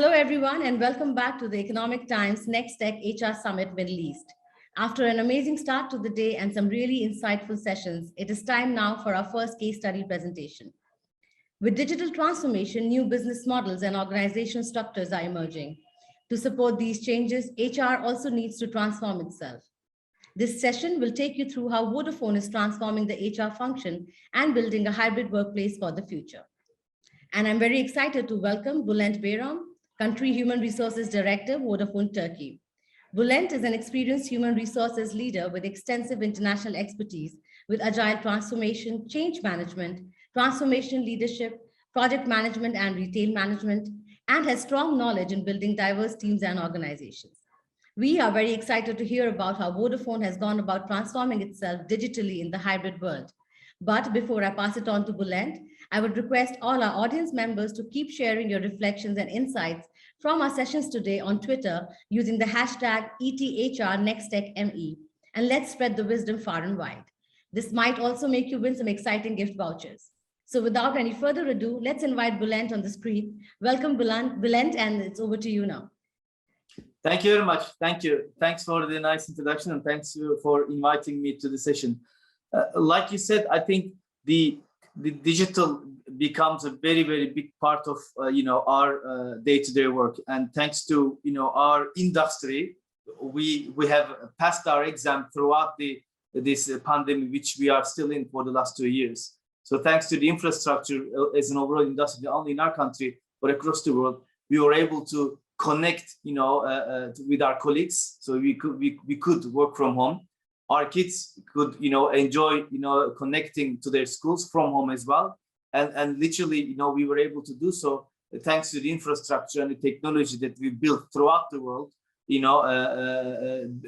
Hello, everyone, and welcome back to the Economic Times Next Tech HR Summit Middle East. After an amazing start to the day and some really insightful sessions, it is time now for our first case study presentation. With digital transformation, new business models and organizational structures are emerging. To support these changes, HR also needs to transform itself. This session will take you through how Vodafone is transforming the HR function and building a hybrid workplace for the future. And I'm very excited to welcome Bülent Bayram, Country Human Resources Director, Vodafone Turkey. Bülent is an experienced human resources leader with extensive international expertise with agile transformation, change management, transformation leadership, project management, and retail management, and has strong knowledge in building diverse teams and organizations. We are very excited to hear about how Vodafone has gone about transforming itself digitally in the hybrid world. But before I pass it on to Bülent, I would request all our audience members to keep sharing your reflections and insights from our sessions today on Twitter using the hashtag ETHRNextTechME, and let's spread the wisdom far and wide. This might also make you win some exciting gift vouchers. So without any further ado, let's invite Bülent on the screen. Welcome, Bülent, and it's over to you now. Thank you very much. Thank you. Thanks for the nice introduction, and thanks for inviting me to the session. Like you said, I think the digital becomes a very, very big part of our day-to-day work, and thanks to our industry, we have passed our exam throughout this pandemic, which we are still in for the last 2 years. So thanks to the infrastructure as an overall industry, not only in our country but across the world, we were able to connect with our colleagues, so we could work from home. Our kids could enjoy connecting to their schools from home as well, and literally we were able to do so thanks to the infrastructure and the technology that we built throughout the world,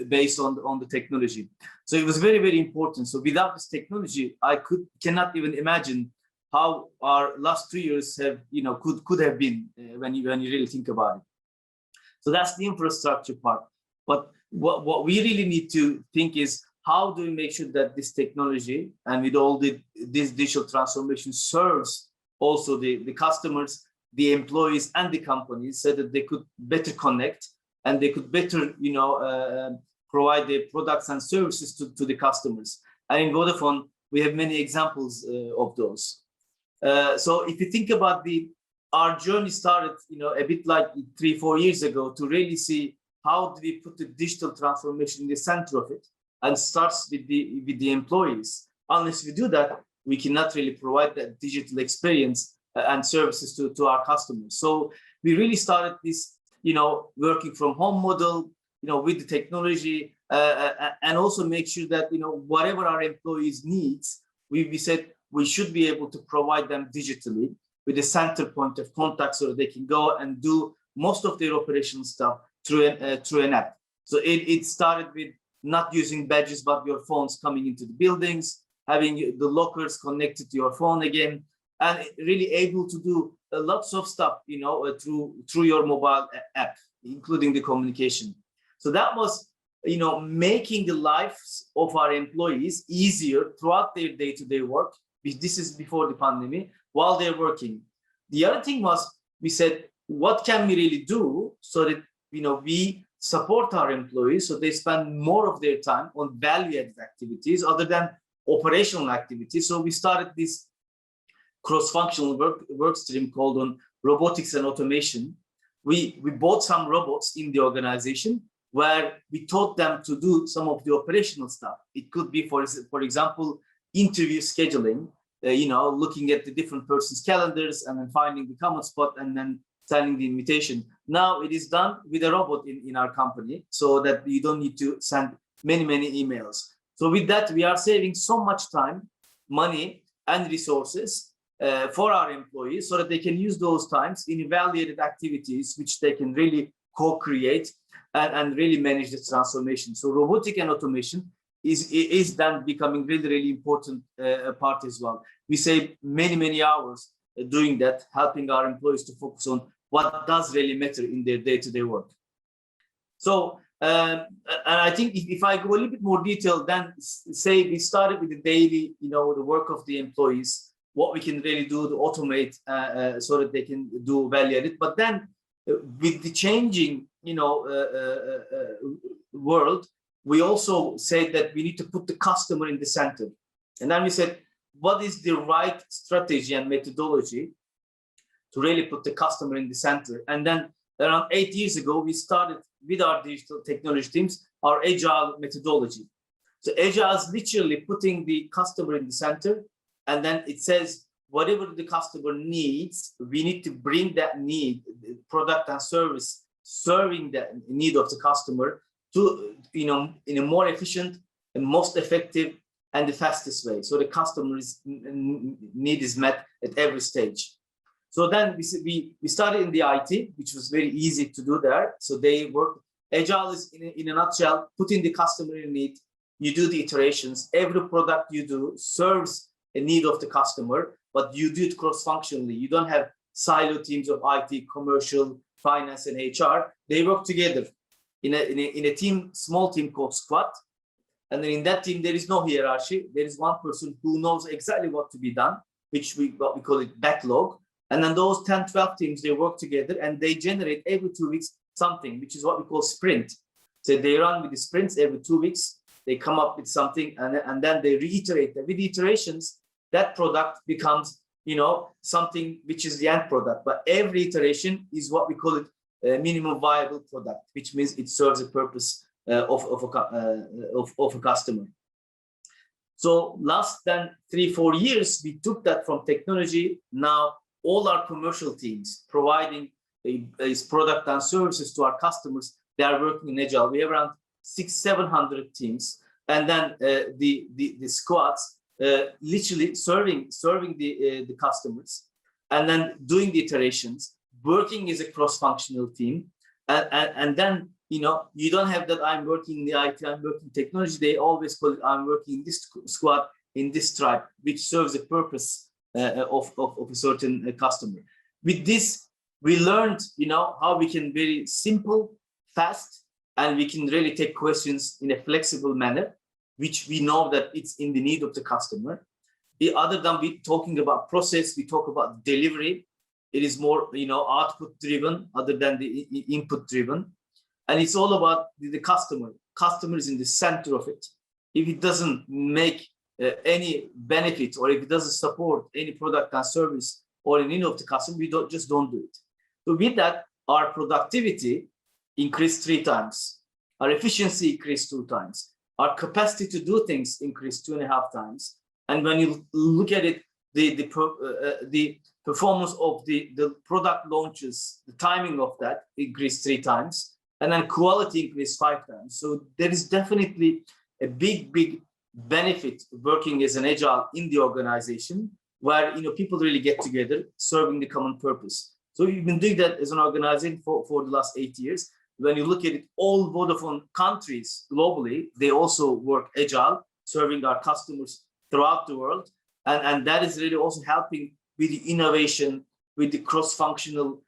based on the technology. So it was very, very important. So without this technology, I cannot even imagine how our last 2 years have could have been when you really think about it. So that's the infrastructure part. But what we really need to think is, how do we make sure that this technology and with all this digital transformation serves also the customers, the employees, and the companies, so that they could better connect and they could better provide their products and services to the customers. And in Vodafone, we have many examples of those. So if you think about our journey started a bit like 3-4 years ago, to really see how do we put the digital transformation in the center of it, and starts with the employees. Unless we do that, we cannot really provide that digital experience and services to our customers. So we really started this working from home model with the technology, and also make sure that whatever our employees needs, we said we should be able to provide them digitally with a center point of contact, so that they can go and do most of their operational stuff through an app. So it started with not using badges, but your phones coming into the buildings, having the lockers connected to your phone again, and really able to do lots of stuff, through your mobile app, including the communication. So that was, making the lives of our employees easier throughout their day-to-day work. This is before the pandemic, while they're working. The other thing was, we said, what can we really do so that, we support our employees so they spend more of their time on value-added activities other than operational activities. So we started this cross-functional work stream called on robotics and automation. We bought some robots in the organization where we taught them to do some of the operational stuff. It could be, for example, interview scheduling, looking at the different person's calendars and then finding the common spot and then sending the invitation. Now it is done with a robot in our company, so that you don't need to send many emails. So with that, we are saving so much time, money, and resources for our employees, so that they can use those times in evaluated activities, which they can really co-create and really manage the transformation. So robotic and automation is then becoming really important part as well. We save many hours doing that, helping our employees to focus on what does really matter in their day-to-day work. So, and I think if I go a little bit more detailed, then say we started with the daily, the work of the employees, what we can really do to automate so that they can do value added. But then with the changing, world, we also said that we need to put the customer in the center. And then we said, what is the right strategy and methodology to really put the customer in the center? And then around 8 years ago, we started with our digital technology teams, our agile methodology. So agile is literally putting the customer in the center. And then it says, whatever the customer needs, we need to bring that need, product and service, serving that need of the customer to, in a more efficient and most effective and the fastest way. So the customer's need is met at every stage. So then we started in the IT, which was very easy to do there. So they work, agile is in a nutshell, putting the customer in need. You do the iterations, every product you do serves a need of the customer, but you do it cross-functionally. You don't have silo teams of IT, commercial, finance, and HR. They work together in a team, small team called squad. And then in that team, there is no hierarchy. There is one person who knows exactly what to be done, what we call it backlog. And then those 10, 12 teams, they work together and they generate every 2 weeks something, which is what we call sprint. So they run with the sprints every 2 weeks. They come up with something and then they reiterate that. With iterations, that product becomes, something which is the end product. But every iteration is what we call it a minimum viable product, which means it serves a purpose of a customer. So last than 3-4 years, we took that from technology. Now all our commercial teams providing these product and services to our customers, they are working in agile. We have around 600-700 teams, and then the squads literally serving the customers, and then doing the iterations, working as a cross-functional team, and then you don't have that I'm working in the IT, I'm working technology. They always call it I'm working in this squad, in this tribe, which serves a purpose of a certain customer. With this, we learned how we can very simple, fast, and we can really take questions in a flexible manner, which we know that it's in the need of the customer. Other than we talking about process, we talk about delivery. It is more output driven other than the input driven. And it's all about the customer. Customer is in the center of it. If it doesn't make any benefit, or if it doesn't support any product and service or any need of the customer, we don't do it. So with that, our productivity increased 3 times. Our efficiency increased 2 times. Our capacity to do things increased 2.5 times. And when you look at it, the performance of the product launches, the timing of that increased 3 times. And then quality increased 5 times. So there is definitely a big benefit working as an agile in the organization, where people really get together serving the common purpose. So we've been doing that as an organization for the last 8 years. When you look at it, all Vodafone countries globally, they also work agile, serving our customers throughout the world. And that is really also helping with the innovation, with the cross-functional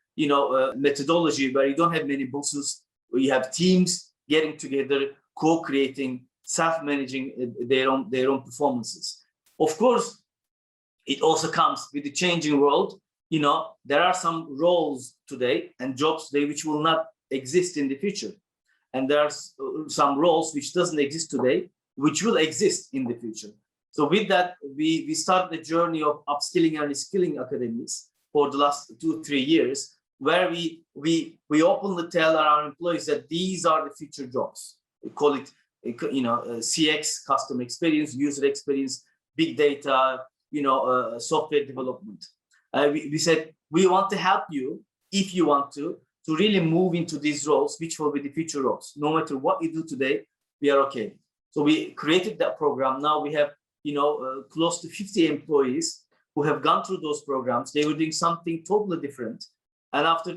methodology, where you don't have many bosses, where you have teams getting together, co-creating, self-managing their own performances. Of course, it also comes with the changing world. There are some roles today and jobs today which will not exist in the future. And there are some roles which doesn't exist today, which will exist in the future. So with that, we started the journey of upskilling and reskilling academies for the last 2-3 years, where we openly tell our employees that these are the future jobs. We call it CX, customer experience, user experience, big data, software development. We said we want to help you, if you want to really move into these roles, which will be the future roles. No matter what you do today, we are okay. So we created that program. Now we have close to 50 employees who have gone through those programs. They were doing something totally different. And after,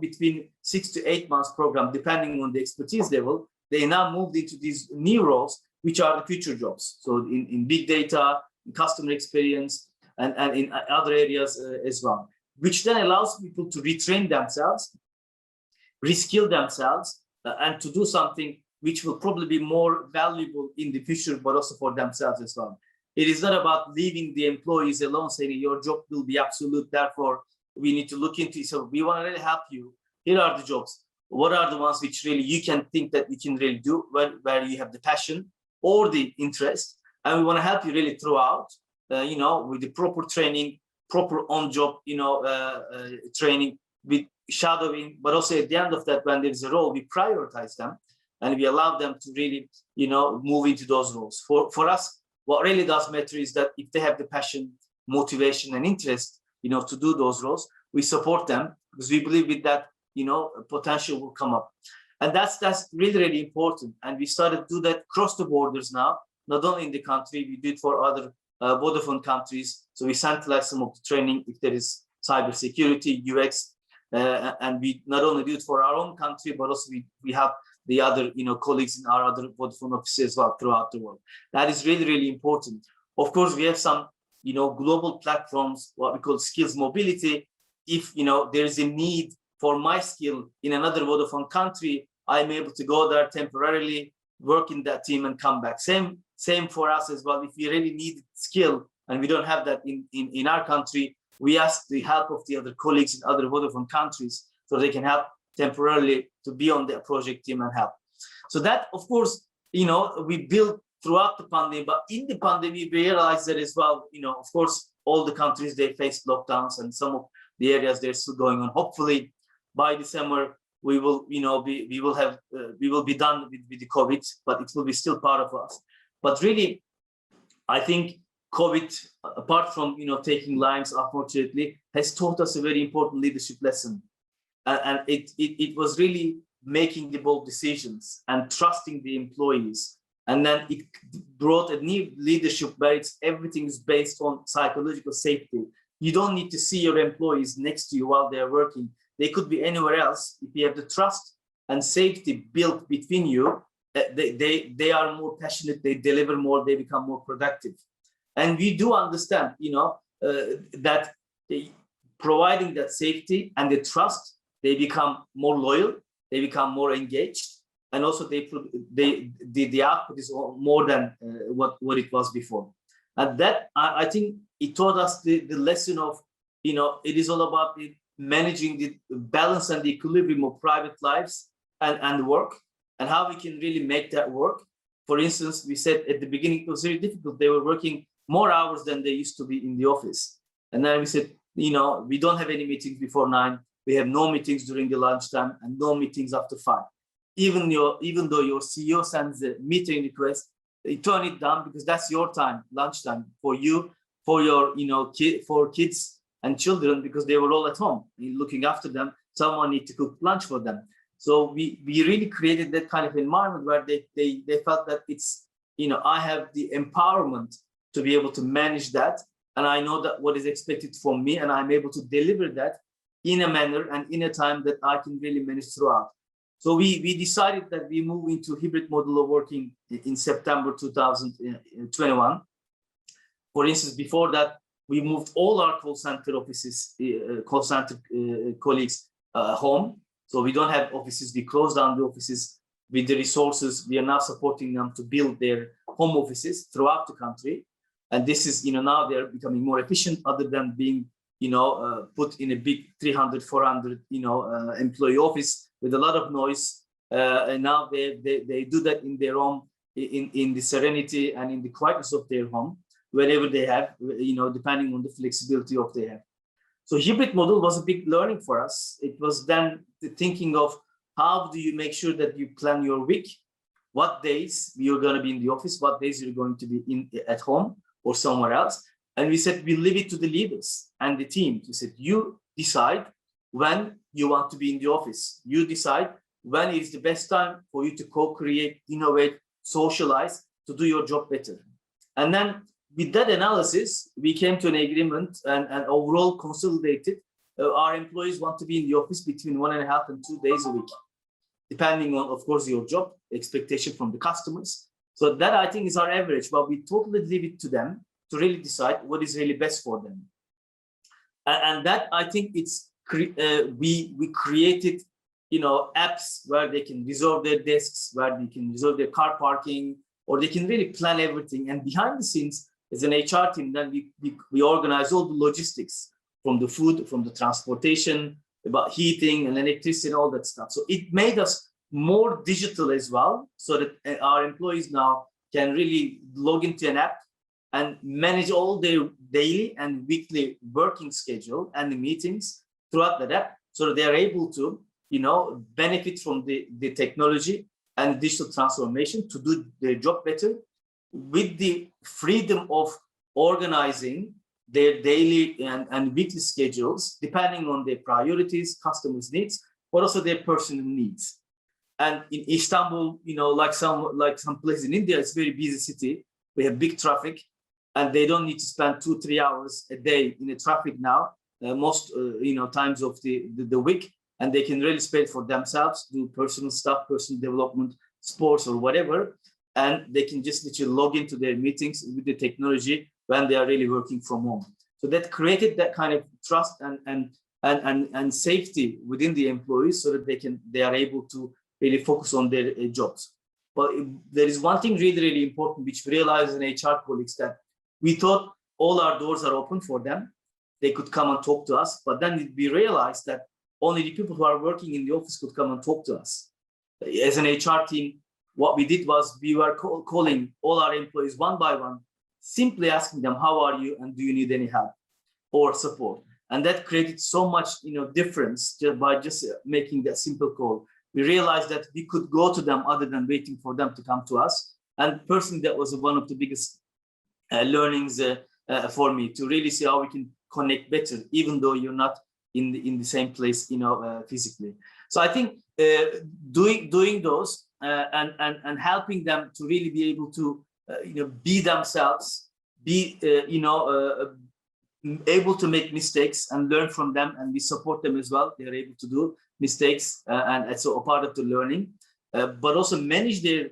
between 6 to 8 months program, depending on the expertise level, they now moved into these new roles, which are the future jobs. So in big data, in customer experience, and in other areas as well, which then allows people to retrain themselves, reskill themselves, and to do something which will probably be more valuable in the future, but also for themselves as well. It is not about leaving the employees alone, saying your job will be absolute, therefore we need to look into it. So we want to really help you here are the jobs. What are the ones which really you can think that you can really do, where you have the passion or the interest, and we want to help you really throughout, with the proper training, proper on-job, training, with shadowing, but also at the end of that, when there's a role, we prioritize them and we allow them to really, move into those roles. For us, what really does matter is that if they have the passion, motivation, and interest, to do those roles, we support them, because we believe with that, potential will come up. And that's really, really important. And we started to do that across the borders now, not only in the country, we do it for other Vodafone countries. So we centralize some of the training if there is cybersecurity, UX, and we not only do it for our own country, but also we have the other, colleagues in our other Vodafone offices as well throughout the world. That is really, really important. Of course, we have some, global platforms, what we call skills mobility. If, there is a need for my skill in another Vodafone country, I'm able to go there temporarily, work in that team and come back. Same for us as well. If we really need skill and we don't have that in our country, we ask the help of the other colleagues in other Vodafone countries so they can help temporarily to be on the project team and help. So that, of course, we built throughout the pandemic, but in the pandemic, we realized that as well, of course, all the countries, they faced lockdowns and some of the areas they're still going on. Hopefully by December, we will, we will be done with the COVID, but it will be still part of us. But really, I think COVID, apart from, taking lives, unfortunately, has taught us a very important leadership lesson. And it was really making the bold decisions and trusting the employees. And then it brought a new leadership where everything is based on psychological safety. You don't need to see your employees next to you while they're working. They could be anywhere else. If you have the trust and safety built between you, they are more passionate, they deliver more, they become more productive. And we do understand, that providing that safety and the trust, they become more loyal, they become more engaged, and also the output is more than what it was before. And that, I think, it taught us the lesson of, it is all about managing the balance and the equilibrium of private lives and work, and how we can really make that work. For instance, we said at the beginning it was very difficult. They were working more hours than they used to be in the office. And then we said, we don't have any meetings before 9. We have no meetings during the lunchtime and no meetings after 5. Even though your CEO sends a meeting request, you turn it down because that's your time, lunchtime, for you, for your, for kids and children, because they were all at home looking after them. Someone needs to cook lunch for them. So we really created that kind of environment where they felt that it's, I have the empowerment to be able to manage that. And I know that what is expected from me, and I'm able to deliver that in a manner and in a time that I can really manage throughout. So we decided that we move into hybrid model of working in September 2021. For instance, before that, we moved all our call center offices, colleagues home. So we don't have offices. We closed down the offices. With the resources, we are now supporting them to build their home offices throughout the country. And this is, now they're becoming more efficient, other than being, put in a big 300, 400, employee office with a lot of noise. And now they do that in their own, in the serenity and in the quietness of their home, wherever they have, depending on the flexibility of they have. So hybrid model was a big learning for us. It was then the thinking of how do you make sure that you plan your week, what days you're going to be in the office, what days you're going to be at home or somewhere else. And we said, we leave it to the leaders and the team. We said, you decide when you want to be in the office. You decide when is the best time for you to co-create, innovate, socialize, to do your job better. And then with that analysis, we came to an agreement and overall consolidated. Our employees want to be in the office between 1.5 and 2 days a week, depending on, of course, your job expectation from the customers. So that, I think, is our average, but we totally leave it to them to really decide what is really best for them. And that, I think, it's we created, apps where they can reserve their desks, where they can reserve their car parking, or they can really plan everything. And behind the scenes, as an HR team, then we organize all the logistics, from the food, from the transportation, about heating and electricity and all that stuff. So it made us more digital as well, so that our employees now can really log into an app and manage all their daily and weekly working schedule and the meetings throughout that app, so that they are able to, benefit from the technology and digital transformation to do their job better, with the freedom of organizing their daily and weekly schedules, depending on their priorities, customers' needs, but also their personal needs. And in Istanbul, like some places in India, it's a very busy city. We have big traffic, and they don't need to spend 2-3 hours a day in the traffic now, most times of the week, and they can really spend for themselves, do personal stuff, personal development, sports or whatever, and they can just literally log into their meetings with the technology when they are really working from home. So that created that kind of trust and safety within the employees, so that they are able to really focus on their jobs. But there is one thing really, really important, which we realized in HR colleagues, that we thought all our doors are open for them. They could come and talk to us, but then we realized that only the people who are working in the office could come and talk to us. As an HR team, what we did was we were calling all our employees one by one, simply asking them, how are you, and do you need any help or support? And that created so much difference just by making that simple call. We realized that we could go to them other than waiting for them to come to us. And personally, that was one of the biggest learnings for me, to really see how we can connect better, even though you're not in the same place, physically. So I think doing those and helping them to really be able to be themselves, be able to make mistakes and learn from them, and we support them as well. They're able to do mistakes, and it's a part of the learning, but also manage their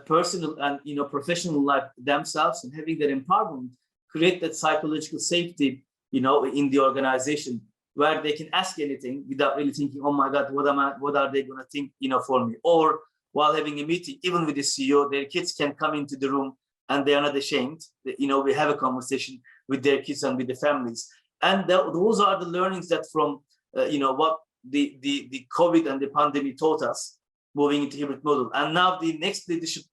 personal and professional life themselves, and having that empowerment, create that psychological safety in the organization, where they can ask anything without really thinking, oh my God, what are they going to think for me? Or while having a meeting, even with the CEO, their kids can come into the room and they are not ashamed. We have a conversation with their kids and with the families. And those are the learnings that from what the COVID and the pandemic taught us, moving into hybrid model. And now the next leadership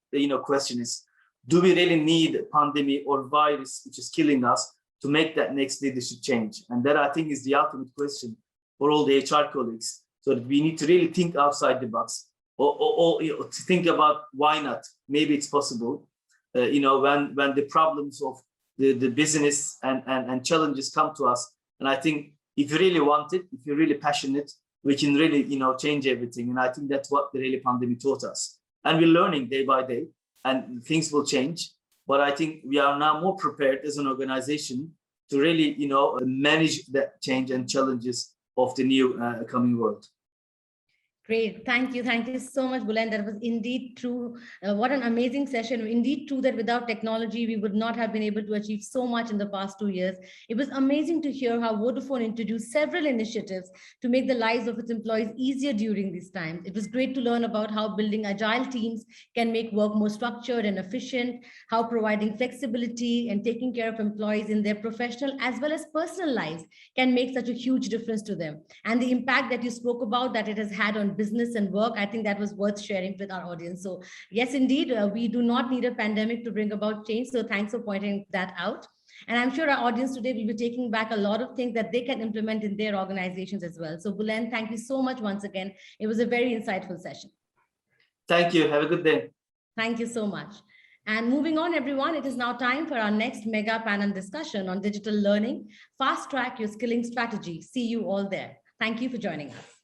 question is, do we really need a pandemic or virus which is killing us to make that next leadership change? And that, I think, is the ultimate question for all the HR colleagues. So that we need to really think outside the box, or to think about why not. Maybe it's possible. When the problems of the business and challenges come to us. And I think if you really want it, if you're really passionate, we can really change everything. And I think that's what the really pandemic taught us. And we're learning day by day, and things will change. But I think we are now more prepared as an organization to really manage that change and challenges of the new coming world. Great. Thank you. Thank you so much, Bulend. That was indeed true. What an amazing session. Indeed true that without technology, we would not have been able to achieve so much in the past 2 years. It was amazing to hear how Vodafone introduced several initiatives to make the lives of its employees easier during these times. It was great to learn about how building agile teams can make work more structured and efficient, how providing flexibility and taking care of employees in their professional as well as personal lives can make such a huge difference to them. And the impact that you spoke about that it has had on business and work, I think that was worth sharing with our audience. So yes, indeed, we do not need a pandemic to bring about change. So thanks for pointing that out. And I'm sure our audience today will be taking back a lot of things that they can implement in their organizations as well. So Bulend, thank you so much once again. It was a very insightful session. Thank you. Have a good day. Thank you so much. And moving on, everyone, it is now time for our next mega panel discussion on digital learning. Fast track your skilling strategy. See you all there. Thank you for joining us.